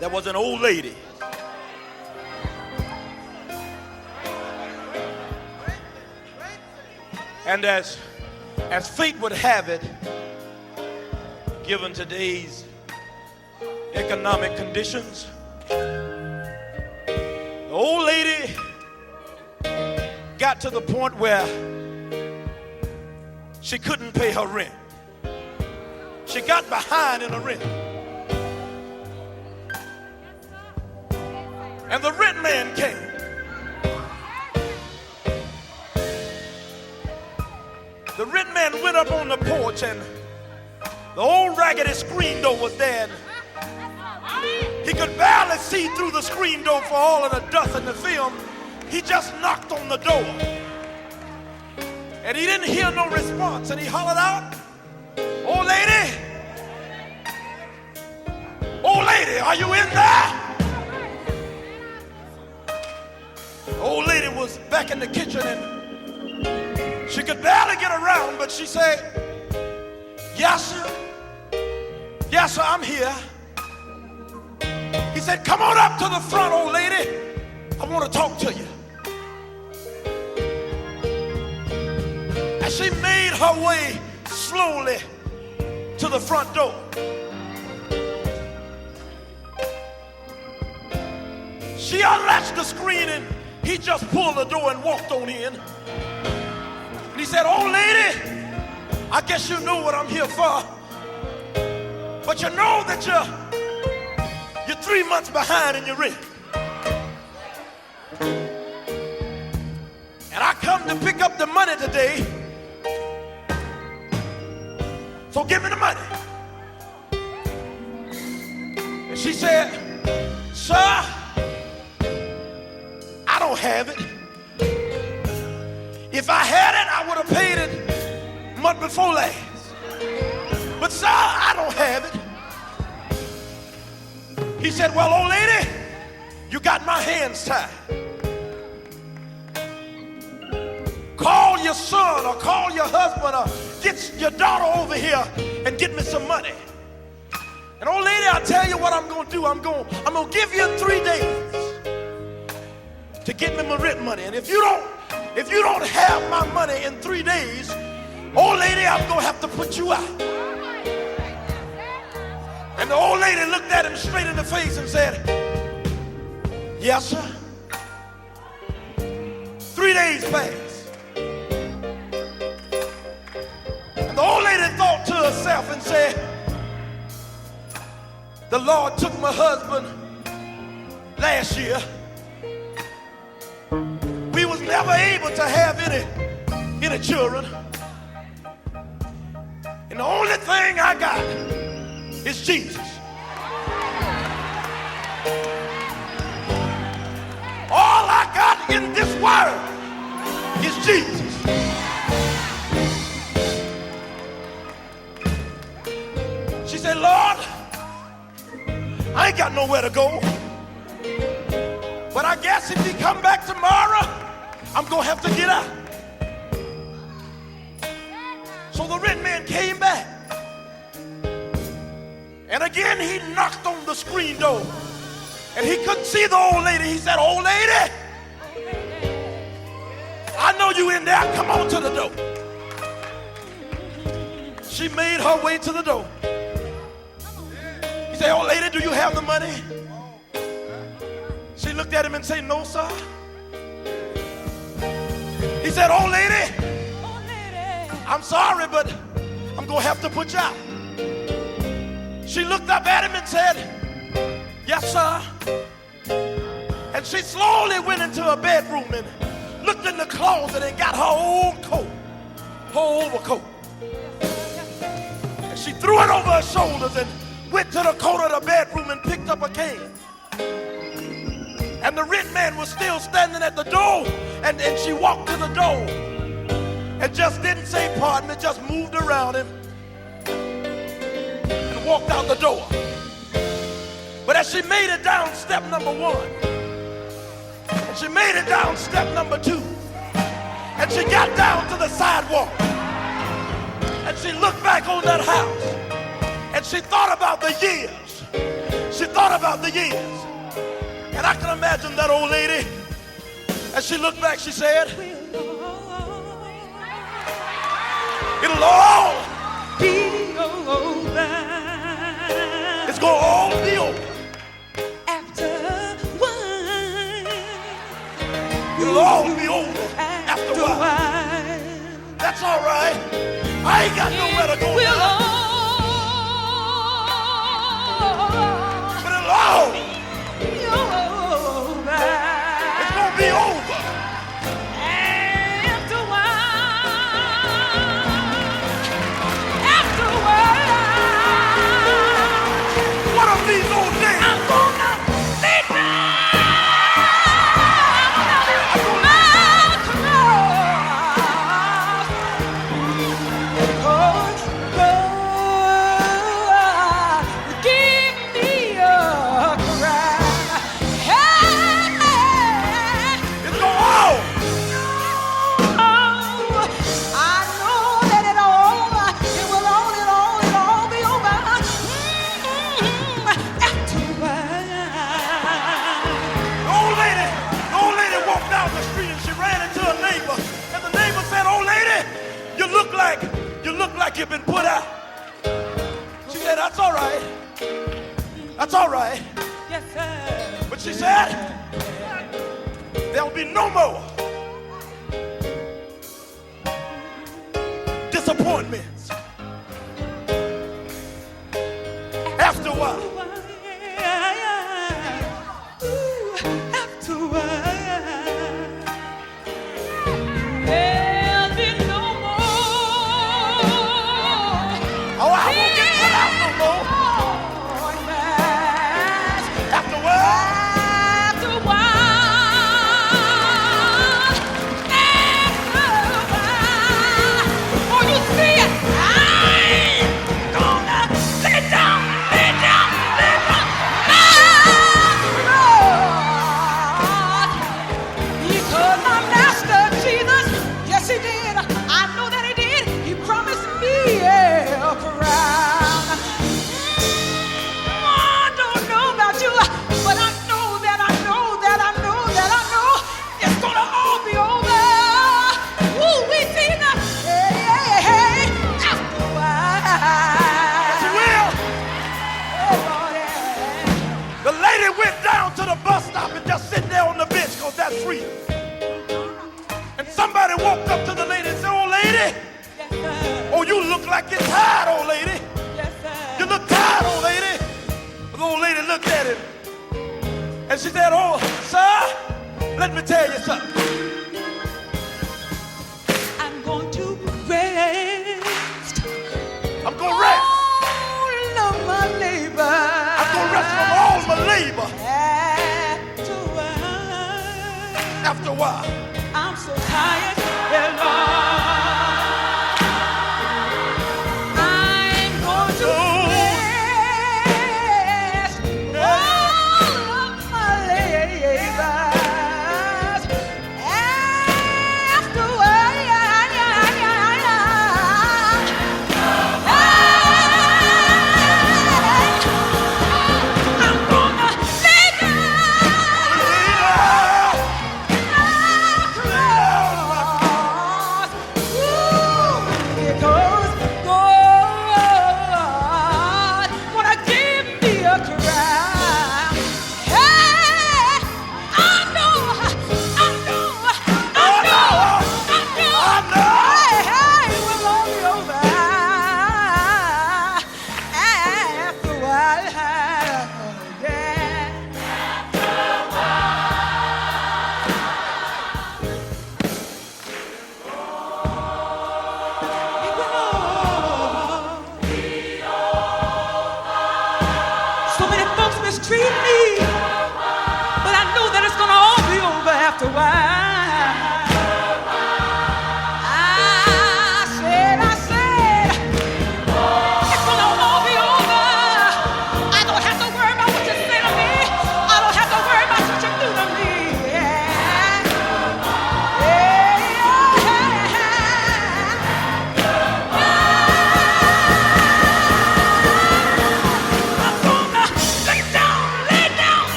there was an old lady. And as fate would have it, given today's economic conditions, the old lady got to the point where she couldn't pay her rent. She got behind in the rent. And the rent man came. The rent man went up on the porch, and the old raggedy screen door was there. He could barely see through the screen door for all of the dust and the film. He just knocked on the door. And he didn't hear no response. And he hollered out, "Old lady! Old lady, are you in there?" The old lady was back in the kitchen, and she could barely get around, but she said, "Yes, sir. Yes, sir, I'm here." He said, "Come on up to the front, old lady. I want to talk to you." As she made her way slowly to the front door, she unlatched the screen, and he just pulled the door and walked on in. And he said, "Old lady, I guess you know what I'm here for. But you know that you're 3 months behind in your rent. And I come to pick up the money today. So give me the money." And she said, "Sir, I don't have it. If I had it, I would have paid it month before last. But sir, I don't have it." He said, "Well, old lady, you got my hands tied. Call your son or call your husband or get your daughter over here and get me some money. And old lady, I'll tell you what I'm going to do. I'm going to give you 3 days to get me my rent money. And if you don't have my money in 3 days, old lady, I'm going to have to put you out." And the old lady looked at him straight in the face and said, "Yes, sir." 3 days passed. And the old lady thought to herself and said, "The Lord took my husband last year. We was never able to have any children. And the only thing I got is Jesus. All I got in this world is Jesus." She said, "Lord, I ain't got nowhere to go. But I guess if he come back tomorrow, I'm going to have to get out." So the rent man came back. And again, he knocked on the screen door. And he couldn't see the old lady. He said, "Old lady, I know you in there. Come on to the door." She made her way to the door. He said, "Old lady, do you have the money?" She looked at him and said, "No, sir." He said, "Old lady, I'm sorry, but I'm going to have to put you out." She looked up at him and said, "Yes, sir." And she slowly went into her bedroom and looked in the closet and got her old coat, her overcoat. And she threw it over her shoulders and went to the corner of the bedroom and picked up a cane. And the rent man was still standing at the door, and she walked to the door and just didn't say pardon me, just moved around him and walked out the door. But as she made it down step number 1, and she made it down step number 2, and she got down to the sidewalk, and she looked back on that house, And she thought about the years. She thought about the years. And I can imagine that old lady, as she looked back, she said, it'll all be over. It's going to all be over. After one. It'll all be over after a while. That's all right. I ain't got nowhere to go now. But it'll all be over. It's going to be over. After a while. After a while. One of these old days. I'm gonna lay down. You look like you've been put out. She said, that's all right. That's all right. Yes, sir. But she said, there'll be no more disappointments. After a while. After a while. Oh, I won't get put out no more. After a while. After a while. After a while. Oh, you see it? I'm gonna lay down, lay down, lay down. Because my master Jesus, yes he did. I know that he did. He promised me a crown. I don't know about you, but I know that I know that I know that I know it's gonna all be over. Woo, we see that. Hey, hey, hey, after a while. Yes, you will. Oh, Lord, yeah. The lady went down to the bus stop and just sit there on the bench because that's free. And somebody walked up to the lady and said, oh, lady, Yes, sir. oh, you look like you're tired, old lady. Yes, sir. You look tired, old lady. The old lady looked at him and she said, oh, sir, let me tell you something. I'm going to rest. I'm going to rest. All of my labor. I'm going to rest from all my labor. After a while. I'm so tired, dear Lord. I'm going to rest all of my labors.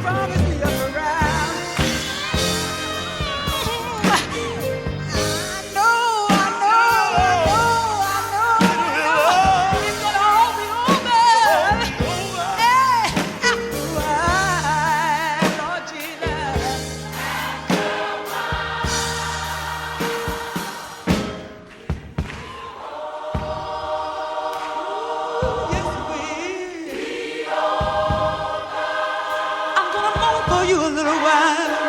promised me a crown. It's gonna all be over. Hey, Lord Jesus. Yes, we will. I'm gonna moan for you a little while.